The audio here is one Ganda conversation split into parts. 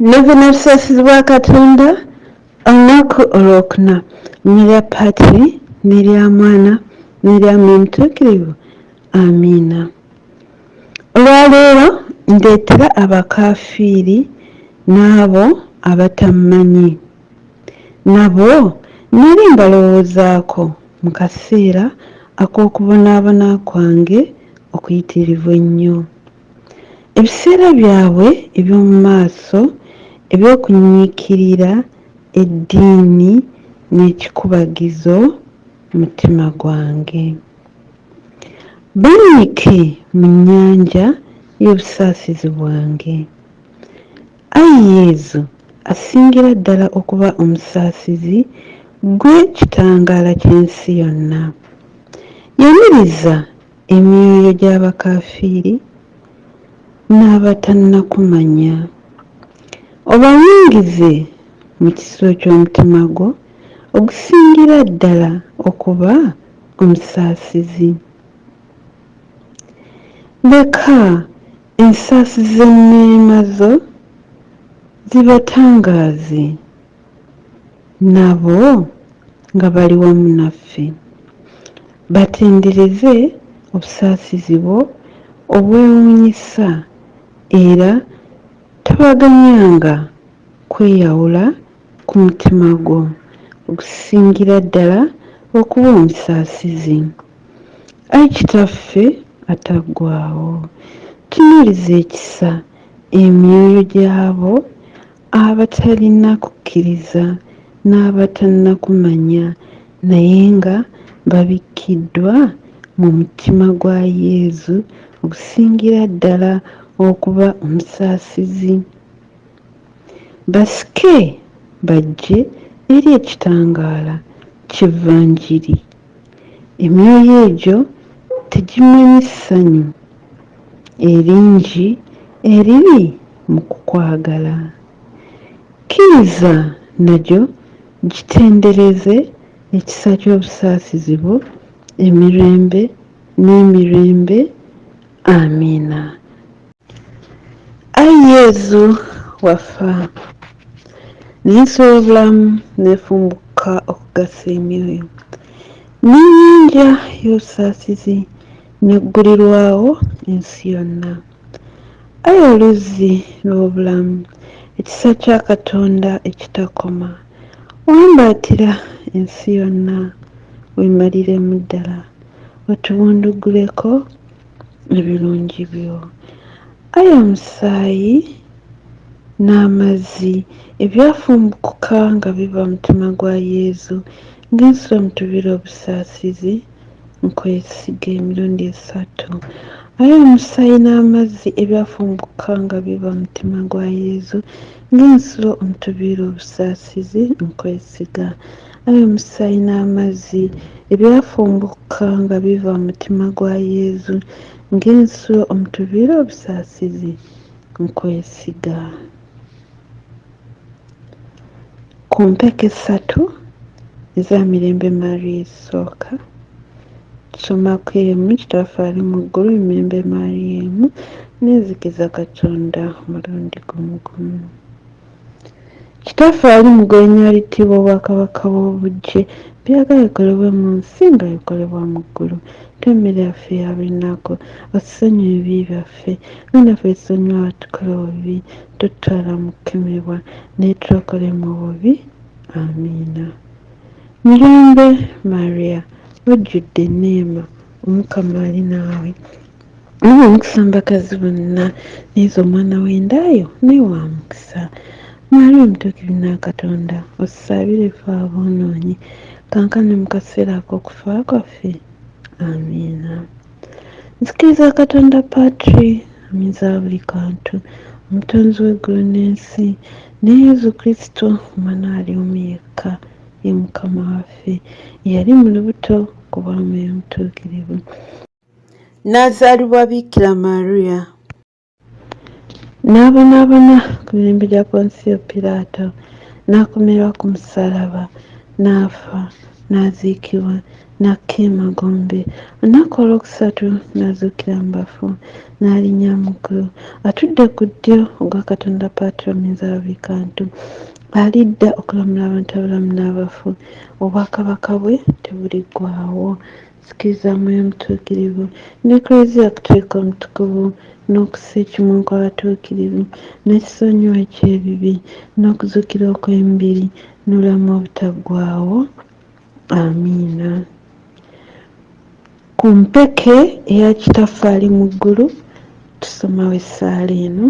Nebuna busaasizi bwa Katonda olunaku olwokuna n'erya Patiri n'erya Mwana n'erya Mwoyo Mutuukirivu. Amiina. Olwaleero ndeetera abakaafiiri n'abo abatamumanyi. Nabo nali mbalowoozaako mu kaseera ak'okubonaabona kwange okuyitirivu ennyo. Ebiseera byabwe eby'omu maaso eby'okunyiikirira eddiini n'ekikubagizo mu mutima gwange. Bannyike mu nnyanja y'obusaasizi bwange. Ayi Yezu asingira ddala okuba omusaasizi, gwe kitangaala ky'ensi yonna. Yaniriza emyoyo gy'abakaafiiri n'abatannakumanya. Obawungize mu kisibo ky'omutima gwo ogusingira ddala okuba omusaasizi. Leka ensaasizi enneema zo zibatangaaze, nabo nga bali wamu naffe. Batendereze obusaasizi bwo obwewuunyisa era tabaganyanga kweyawula ku mutima gwo okusingira ddala okuba omusaasizi. Ayi Kitaffe ataggwaawo, tunuuliza ekisa emyoyo gy'abo abatalina kukkiriza n'abatannakumanya naye nga babikkiddwa mu mutima gwa Yezu okusingira ddala okuba omusaasizi. Basike bajje eri ekitangaala ky'Evvanjiri. Emyoyo egyo tegimanyi ssanyu eringi eriri mu kukwagala. Kkiriza nagyo gitendereze ekisa ky'obusaasizi bwo emirembe n'emirembe. Amiina. Ayi Yezu waffa, n'ensola obulamu neefumbuka okugasa emyoyo, n'ennyanja y'obusaasizi neggulirwawo ensi yonna. Ayi oluzzi lw'obulamu, ekisa kya Katonda ekitakoma, wambaatira ensi yonna weemaliremu ddala, otuwunduguleko ebirungi byo. Ayi omusaayi n'amazzi ebyafumbukuka nga biva mu mutima gwa Yezu ng'ensulo mu tubira obusaasizi, nkwesiga emirundi 3. Ayi omusaayi n'amazzi ebyafumbuka nga biva mu mutima gwa Yezu ng'ensulo omutubira obusaasizi, nkwesiga. Ayi omusaayi n'amazzi ebyafumbuka nga biva mu mutima gwa Yezu ng'ensulo omutubira obusaasizi, nkwesiga. Ku mpeke 3 eza Mirembe Maria esooka, tusomako emu Kitaffe ali mu ggulu, Mirembe Maria emu, neezikiza Katonda omulundi gumu gumu. Kitaffe ali mu ggulu, erinnya littibwa, obwakabaka bw'obuggye, byagala bikolebwe mu nsi nga bikolebwa mu ggulu. Tuwe emmere yaffe eya buli lunaku, otusonyiwe ebibi byaffe nga naffe tusonyiwa abatukola obubi, totutwala mu kukemebwa naye tulokole mu bubi. Amiina. Mirembe Maria, wajjudde enneema, Omukama ali naawe. Oli omukisa mu bakazi bonna, neeza omwana w'endaayo naye wa mukisa. Maria omutuukirivu na Katonda, otusaabire ffe aboonoonyi, kankana mu kaseera ak'okufa kwaffe. Amiina. Nzikiriza Katonda Patiri, aminza buli kantu, omutonzi w'eggulu n'ensi, ne Yezu Kristo omwana ali omu yekka, ye Mukama waffe, yali mu lubuto ku bwa Mwoyo Mutuukirivu, n'azaalibwa Biikira Maria, n'abonaabona ku mirembe gya Ponsiyo Piraato, n'akomerwa ku musaalaba, n'afa, n'aziikibwa, Nakemagombe. Olunaku olwokusatu n'azuukira mu bafu n'alinnya mu ggulu. Atudde ku ddyo ogwa Katonda Patroni Nzaabikantu. Alidda okulamula abantu abalamu n'abafu. Obwakabaka bwe tebuliggwaawo. Sikiriza Mwoyo Mutuukirivu n'Eklezia Katolika Omutukuvu n'okussa ekimu kw'abatuukirivu n'ekisonyiwa eky'ebibi n'okuzuukira okw'emibiri n'obulamu obutaggwaawo. Amiina. Ku mpeke eya Kitaffe ali mu ggulu tusomawo essaala eno.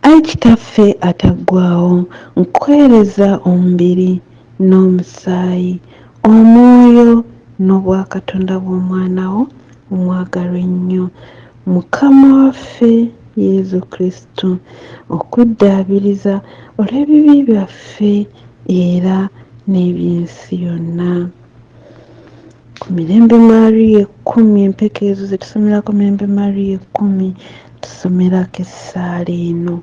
Ayi Kitaffe ataggwaawo, nkuweereza omubiri n'omusaayi, omwoyo n'obwakatonda bw'omwana wo omwagalwa ennyo, Mukama waffe Yezu Kristo, okuddaabiriza olw'ebibi byaffe era n'eby'ensi yonna. Ku mirembe Mariya 10, empeke ezo ze tusomerako mirembe Mariya 10, tusomerako essaala eno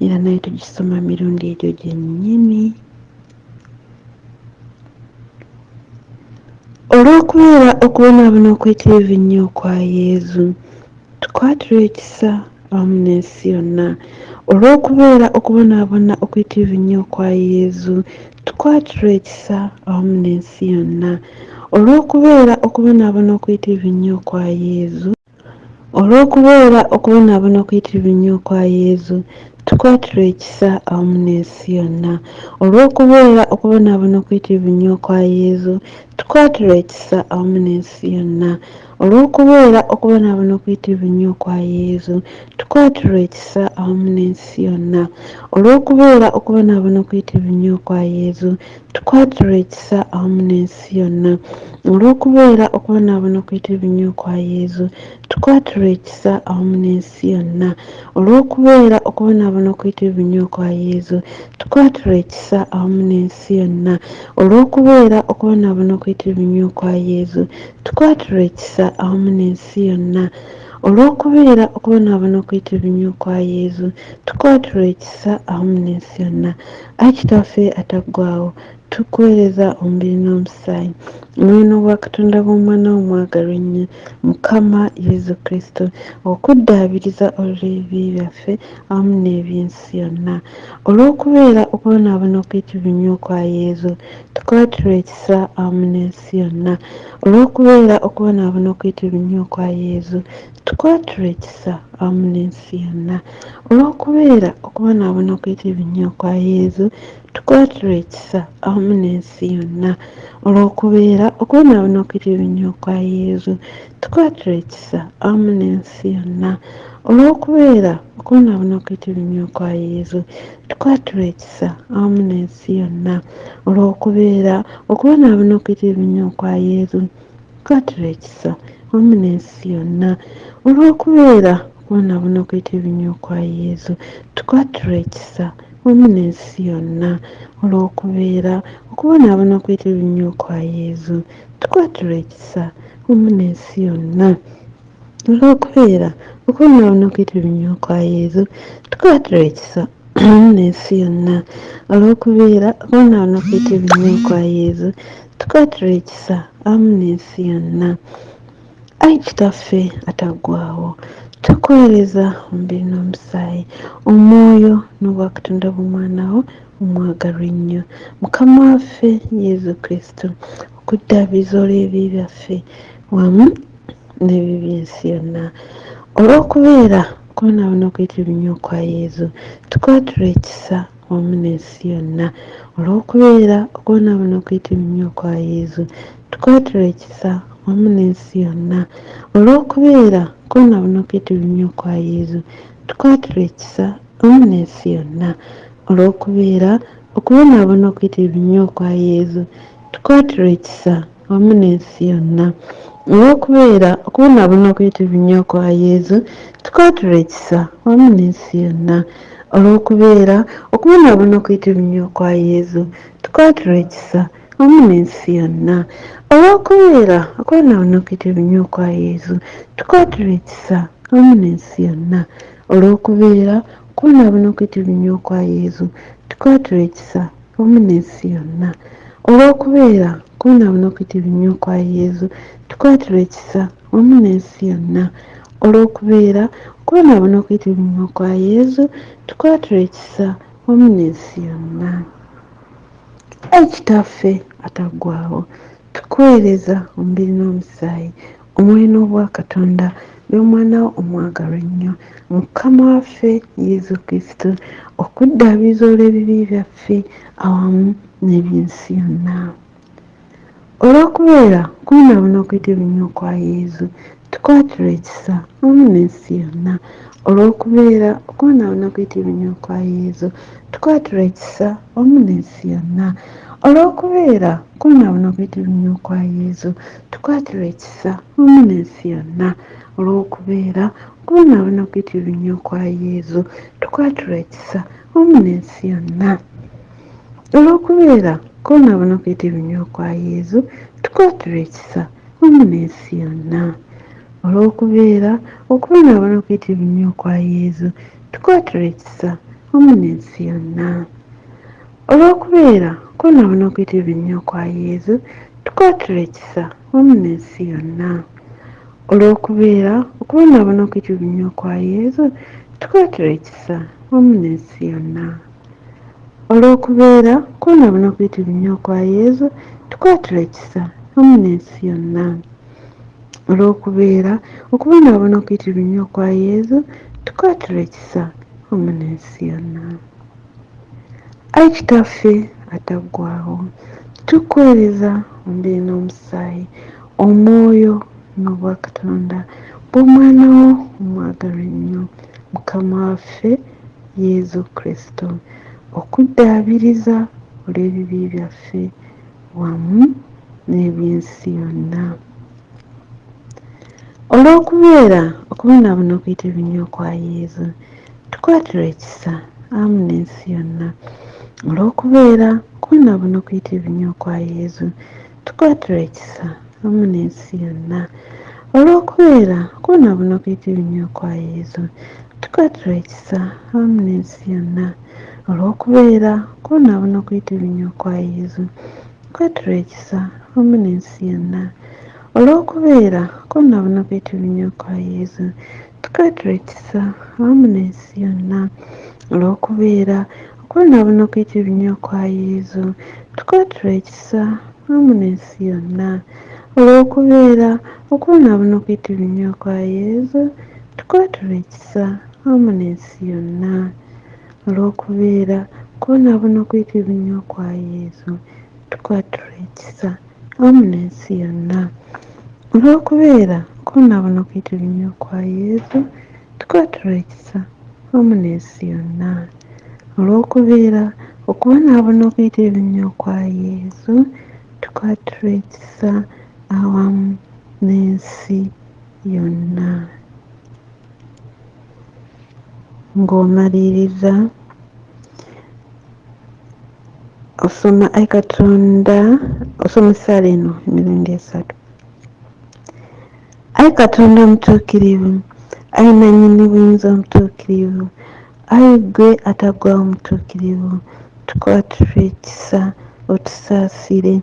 era naye tugisoma mirundi egyo gyennyini. Olw'okubeera okubonaabona okwitirivu ennyo kwa Yezu, tukwatirwa ekisa awamu n'ensi yonna. Olw'okubeera okubonaabona okwitirivu ennyo kwa Yezu, tukwatirwa ekisa awamu n'ensi yonna. Olw'okubeera okubonaabona okwitirivu ennyo kwa Yezu, olw'okubeera okubonaabona okwitirivu ennyo kwa Yezu, tukwatirwa ekisa awamu n'ensi yonna. Olw'okubeera okubonaabona okwitirivu ennyo kwa Yezu, tukwatirwa ekisa awamu n'ensi yonna. Olw'okubeera okubonaabona okwitirivu ennyo kwa Yezu, tukwatirwa ekisa awamu n'ensi yonna. Olw'okubeera okubonaabona okwitirivu ennyo kwa Yezu, tukwatirwa ekisa awamu n'ensi yonna. Olw'okubeera okubonaabona okwitirivu ennyo kwa Yezu, tukwatirwa ekisa awamu n'ensi yonna. Olw'okubeera okubonaabona okwitirivu ennyo kwa Yezu, tukwatirwa ekisa awamu n'ensi yonna. Olw'okubeera okubonaabona okwitirivu ennyo kwa Yezu, tukwatirwa ekisa awamu n'ensi yonna. Olw'okubeera okubonaabona okwitirivu ennyo kwa Yezu, tukwatirwa ekisa awamu n'ensi yonna. Ayi Kitaffe ataggwaawo, tukuweereza omubiri n'omusaayi, omwoyo n'obwakatonda bw'omwana wo omwagalwa ennyo, Mukama Yezu Kristo, okuddaabiriza olw'ebibi byaffe awamu n'eby'ensi yonna. Olw'okubeera okubonaabona okwitirivu ennyo kwa Yezu, tukwatirwa ekisa awamu n'ensi yonna. Olw'okubeera okubonaabona okwitirivu ennyo kwa Yezu, tukwatirwa ekisa awamu n'ensi yonna. Olw'okubeera okubonaabona okwitirivu ennyo kwa Yezu, tukwatirwa ekisa awamu n'ensi yonna. Olw'okubeera okubonaabona okwitirivu ennyo kwa Yezu, tukwatirwa ekisa awamu n'ensi yonna. Olw'okubeera okubonaabona okwitirivu ennyo kwa Yezu, tukwatirwa ekisa awamu n'ensi yonna. Olw'okubeera okubonaabona okwitirivu ennyo kwa Yezu, tukwatirwa ekisa awamu n'ensi yonna. Olw'okubeera okubonaabona okwitirivu ennyo kwa Yezu, tukwatirwa ekisa awamu n'ensi yonna. Olw'okubeera okubonaabona okwitirivu ennyo kwa Yezu, tukwatirwa ekisa awamu n'ensi yonna. Olw'okubeera okubonaabona okwitirivu ennyo kwa Yezu, tukwatirwa ekisa awamu n'ensi yonna. Olw'okubeera okubonaabona okwitirivu ennyo kwa Yezu, tukwatirwa ekisa awamu n'ensi yonna. Ayi Kitaffe ataggwaawo, tukuweereza omubiri n'omusaayi, omwoyo n'obwakatonda bw'omwana wo omwagalwa ennyo, Mukama waffe Yezu Kristo, okuddaabiriza olw'ebibi byaffe wamu n'ebibi by'ensi yonna. Olw'okubeera okubonaabona okwitirivu ennyo kwa Yezu, tukwatirwa ekisa wamu n'ensi yonna. Olw'okubeera okubonaabona okwitirivu ennyo kwa Yezu, tukwatirwa ekisa wamu n'ensi yonna. Olw'okubeera okubonaabona okwitirivu ennyo kwa Yezu, tukwatirwa ekisa wamu n'ensi yonna. Olw'okubeera okubonaabona okwitirivu ennyo kwa Yezu, tukwatirwa ekisa wamu n'ensi yonna. Olw'okubeera okubonaabona okwitirivu ennyo kwa Yezu, tukwatirwa ekisa wamu n'ensi yonna. Olw'okubeera okubonaabona okwitirivu ennyo kwa Yezu, tukwatirwa ekisa wamu n'ensi yonna. Olw'okubeera okubonaabona okwitirivu ennyo kwa Yezu, tukwatirwa ekisa wamu n'ensi yonna. Olw'okubeera okubonaabona okwitirivu ennyo kwa Yezu, tukwatirwa ekisa wamu n'ensi yonna. Olw'okubeera kubonaabona okuyitibwa ennyo kwa yezu tukwatira ekisa wamu n'ensi yonna olw'okubeera kubonaabona okuyitibwa ennyo kwa yezu tukwatira ekisa wamu n'ensi yonna. Ayi kitaffe ataggwaawo tukuweereza omubiri n'omusaayi omwoyo n'obwa katonda by'omwana wo omwagalwa ennyo mukama waffe yezu kristo okuddaabiriza olw'ebibi byaffe awamu n'eby'ensi yonna. Olw'okubeera kubonaabona okuyitibwa ennyo kwa yezu tukwatira ekisa wamu n'ensi yonna olw'okubeera okubonaabona okuyitibwa ennyo kwa yezu tukwatira ekisa wamu n'ensi yonna olw'okubeera kubonaabona okuyitibwa ennyo kwa yezu tukwatira ekisa wamu n'ensi yonna olw'okubeera kubonaabona okuyitibwa ennyo kwa yezu tukwatira ekisa wamu n'ensi yonna olw'okubeera kubonaabona okuyitibwa ennyo kwa yezu tukwatira ekisa wamu n'ensi yonna olw'okubeera okubonaabona okuyitibwa ennyo kwa yezu tukwatira ekisa wamu n'ensi yonna olw'okubeera kubonaabona okuyitibwa ennyo kwa yezu tukwatira ekisa wamu n'ensi yonna olw'okubeera okubonaabona okuyitibwa ennyo kwa yezu tukwatira ekisa wamu n'ensi yonna olw'okubeera kubonaabona okuyitibwa ennyo kwa yezu tukwatira ekisa wamu n'ensi yonna olw'okubeera okubonaabona okuyitibwa ennyo kwa yezu tukwatira ekisa wamu n'ensi yonna. Ayi kitaffe ataggwaawo tukuweereza omubiri n'omusaayi omwoyo n'obwa katonda bw'omwana wo omwagalwa ennyo mukama waffe yezu kristo okuddaabiriza olw'ebibi byaffe wamu n'eby'ensi yonna olw'okubeera okubonaabona okuyitibwa ennyo kwa yezu tukwatira ekisa wamu n'ensi yonna olw'okubeera okubonaabona okuyitibwa ennyo kwa yezu tukwatira ekisa wamu n'ensi yonna olw'okubeera okubonaabona okuyitibwa ennyo kwa yezu tukwatira ekisa wamu n'ensi yonna olw'okubeera okubonaabona okuyitibwa ennyo kwa yezu tukwatira ekisa wamu n'ensi yonna olw'okubeera okubonaabona okuyitibwa ennyo kwa yezu tukwatira ekisa wamu n'ensi yonna olw'okubeera okubonaabona okuyitibwa ennyo kwa yezu tukwatira ekisa wamu n'ensi yonna olw'okubeera okubonaabona okuyitibwa ennyo kwa yezu tukwatira ekisa wamu n'ensi yonna olw'okubeera okubonaabona okuyitibwa ennyo kwa yezu tukwatira ekisa wamu n'ensi yonna olw'okubeera okubonaabona okuyitibwa ennyo kwa yezu tukwatira ekisa wamu n'ensi yonna olw'okubeera okubonaabona okuyitibwa ennyo kwa yezu tukwatira ekisa awamu n'ensi yonna. Ng'omaliriza osoma Ayi Katonda osoma essaala eno emirundi 3. Ayi Katonda omutuukirivu, ayi nannyini buyinza omutuukirivu, ayi ggwe ataggwaawo omutuukirivu, tukwatire ekisa otusaasire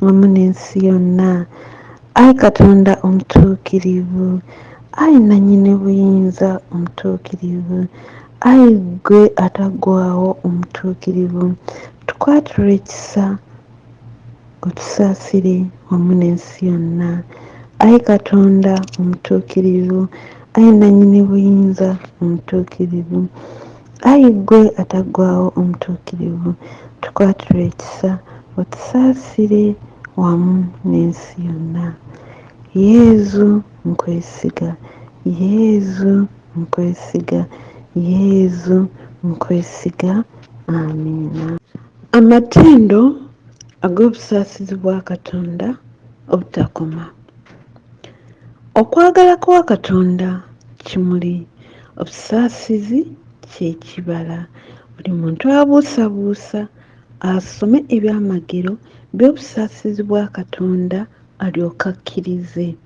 wamu n'ensi yonna. Ayi Katonda omutuukirivu, ayi nannyini buyinza omutuukirivu, ayi ggwe ataggwaawo omutuukirivu, tukwatire ekisa otusaasire wamu n'ensi yonna. Ayi Katonda omutuukirivu, ayi nannyini buyinza omutuukirivu, ayi ggwe ataggwaawo omutuukirivu, tukwatire ekisa otusaasire wamu n'ensi yonna. Yezu nkwesiga, Yezu nkwesiga, Yezu nkwesiga. Amiina. Amatendo ag'obusaasizi bwa Katonda obutakoma. Okwagala kwa Katonda kimuli, obusaasizi ky'ekibala. Buli muntu abuusabuusa asome ebyamagero by'obusaasizi bwa Katonda alyoke akkirize.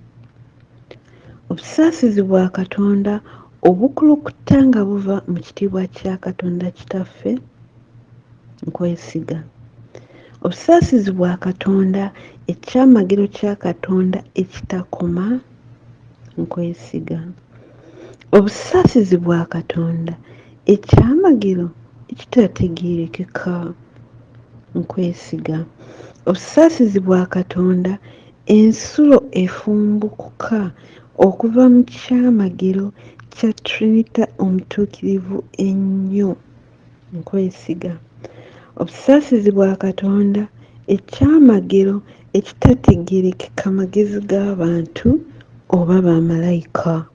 Obusaasizi bwa Katonda obukulukuta nga buva mu kitiibwa kya Katonda Kitaffe nkwesiga. Obusaasizi bwa Katonda, ekyamagiro kya Katonda ekitakoma, nkwesiga. Obusaasizi bwa Katonda, ekyamagiro ekitategeerekeka, nkwesiga. Obusaasizi bwa Katonda, ensulo efumbukuka okuva mu kyamagiro kya Trinita omutuukirivu ennyo, nkwesiga. Obusaasizi bwa Katonda, ekyamagero ekitategeerekeka magezi g'abantu oba bamalayika,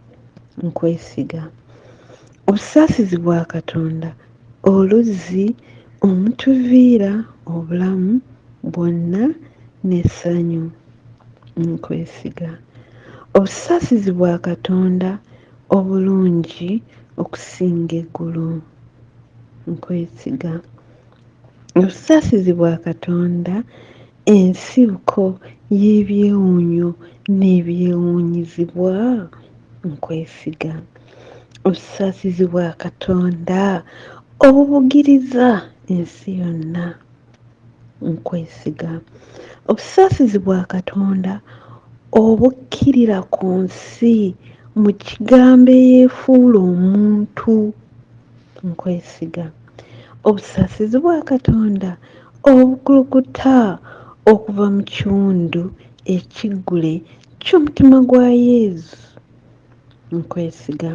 nkwesiga. Obusaasizi bwa Katonda, oluzzi omutuviira obulamu bwonna n'essanyu, nkwesiga. Obusaasizi bwa Katonda obulungi okusinga eggulu, nkwesiga. Obusaasizi bwa Katonda, ensibuko y'ebyewuunyo n'ebyewuunyizibwa, nkwesiga. Obusaasizi bwa Katonda obubugiriza ensi yonna, nkwesiga. Obusaasizi bwa Katonda obukkirira ku nsi mu kigambo eyeefuula omuntu, nkwesiga. Obusaasizi bwa Katonda obukulukuta okuva mu kiwundu ekiggule ky'omutima gwa Yesu, nkwesiga.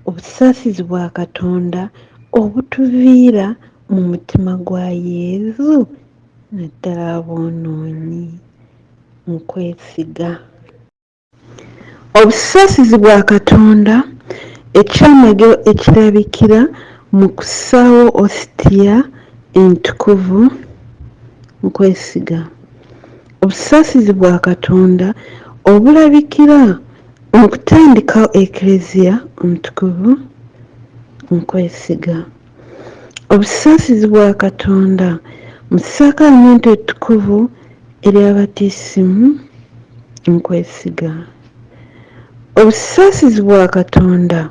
Obusaasizi bwa Katonda obutuviira mu mutima gwa Yesu naddala aboonoonyi, nkwesiga. Obusaasizi bwa Katonda, ekyamagiro ekirabikira mu kussaawo ositiya entukuvu, nkwesiga. Obusaasizi bwa Katonda obulabikira mu kutandikawo eklezia omutukuvu, nkwesiga. Obusaasizi bwa Katonda mu ssakramentu ettukuvu ery'abatisimu, nkwesiga. Obusaasizi bwa Katonda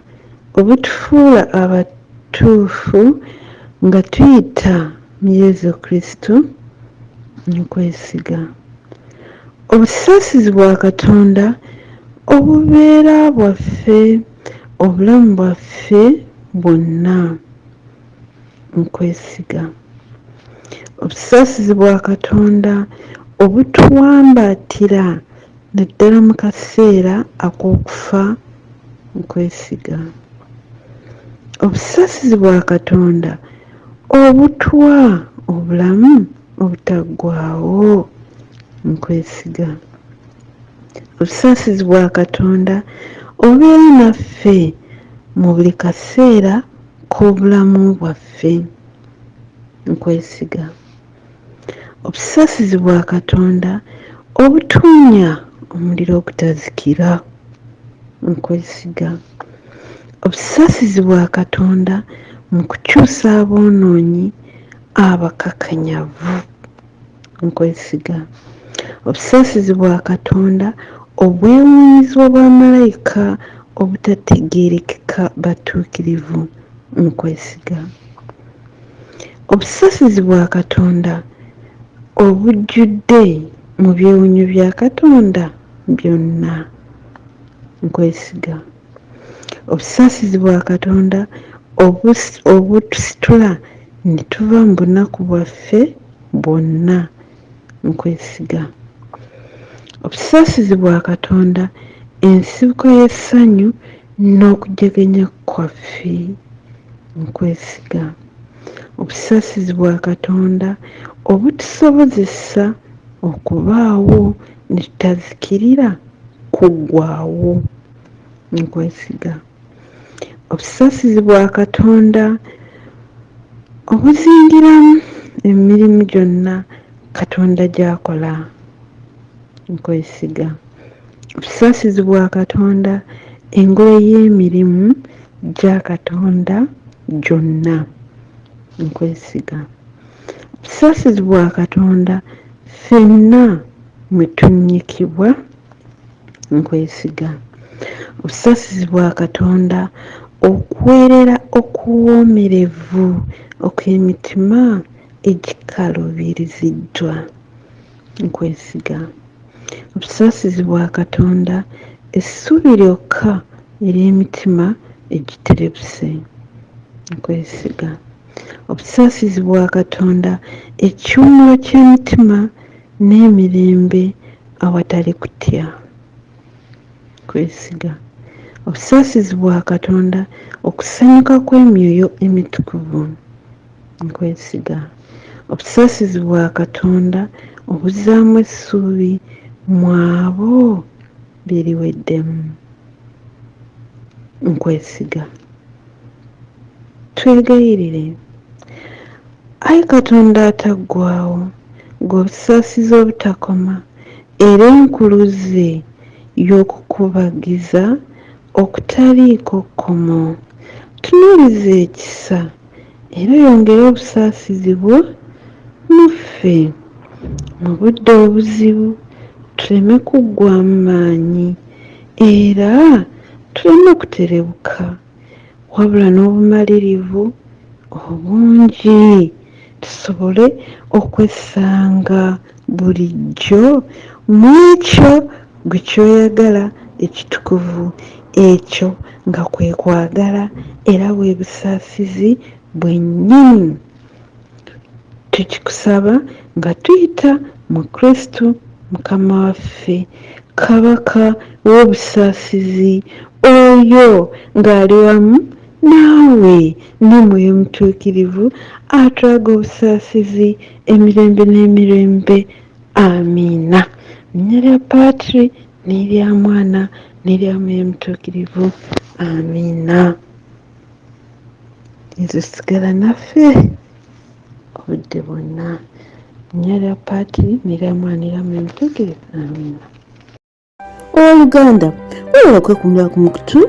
obutufuula abatuufu nga tuyita mu Yesu Kristo, nkwesiga. Obusaasizi bwa Katonda obubeera bwaffe obulamu bwaffe bwonna, nkwesiga. Obusaasizi bwa Katonda obutuwambaatira naddala mu kaseera ak'okufa, nkwesiga. Obusaasizi bwa Katonda obutuwa obulamu obutaggwaawo, nkwesiga. Obusaasizi bwa Katonda obubeera naffe mu buli kaseera k'obulamu bwaffe, nkwesiga. Obusaasizi bwa Katonda obutuunya omuliro ogutazikira, nkwesiga. Obusaasizi bwa Katonda mu kukyusa aboonoonyi abakakanyavu, nkwesiga. Obusaasizi bwa Katonda obwewuunyizibwa bwa malayika obutategeerekeka batuukirivu, nkwesiga. Obusaasizi bwa Katonda obujjudde mu byewuunyo bya Katonda byonna, nkwesiga. Obusaasizi bwa Katonda obutusitula ne tuva mu bunaku bwaffe bwonna, nkwesiga. Obusaasizi bwa Katonda ensibuko y'essanyu n'okujaganya kwaffe, nkwesiga. Obusaasizi bwa Katonda obutusobozesa okubaawo ne tutazikirira kuggwaawo, nkwesiga. Obusaasizi bwa Katonda obuzingiramu emirimu gyonna Katonda gy'akola, nkwesiga. Obusaasizi bwa Katonda engolo y'emirimu gya Katonda gyonna, nkwesiga. Obusaasizi bwa Katonda ffenna mwe tunnyikibwa, nkwesiga. Obusaasizi bwa Katonda okuweerera okuwoomerevu okw'emitima egikaluubiriziddwa. Nkwesiga. Obusaasizi bwa Katonda essuubi lyokka ery'emitima egiterebuse. Nkwesiga. Obusaasizi bwa Katonda ekiwummulo ky'emitima n'emirembe awatali kutya. Nkwesiga. Obusaasizi bwa Katonda okusanyuka kw'emyoyo emitukuvu. Nkwesiga. Obusaasizi bwa Katonda obuzzaamu essuubi mu abo bye Nkwesiga. Twegayirire. Ayi Katonda ataggwaawo, ng'obusaasizi obutakoma era enkuluze y'okukubagiza okutaliiko kkomo. Tunuulize ekisa era yongere obusaasizi bwo mu ffe. Mu budde obuzibu tuleme kuggwaamu maanyi era tuleme kuterebuka, wabula n'obumalirivu obungi tusobole okwesanga bulijjo mu ekyo gwe ky'oyagala ekitukuvu, ekyo nga kwe kwagala era bwe busaasizi bwennyini. Tukikusaba nga tuyita mu Kristo Mukama waffe, Kabaka w'obusaasizi, oyo ng'ali wamu naawe n'Omwoyo Mutuukirivu atulaga obusaasizi emirembe n'emirembe. Amiina. Linnya lya Paatiri n'erya Mwana n'erya Mwoyo Mutuukirivu. Amiina. Yesu sigala naffe obudde bwonna. Linnya lya Paatiri n'erya Mwana n'erya Mwoyo Mutuukirivu. Amiina. Owooluganda, wewala okwekumira ku mukutu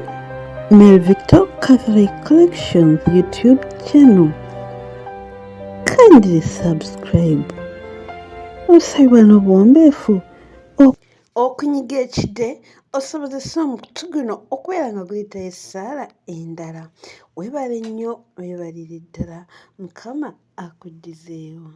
Mary Victor Catholic Collections YouTube channel. Kindly subscribe. Osabibwa n'obuwombeefu okunyiga ekide osobozesa omukutu guno okubeera nga guyitayo essaala endala. Weebale nnyo, weebalire ddala. Mukama akuddizeewo.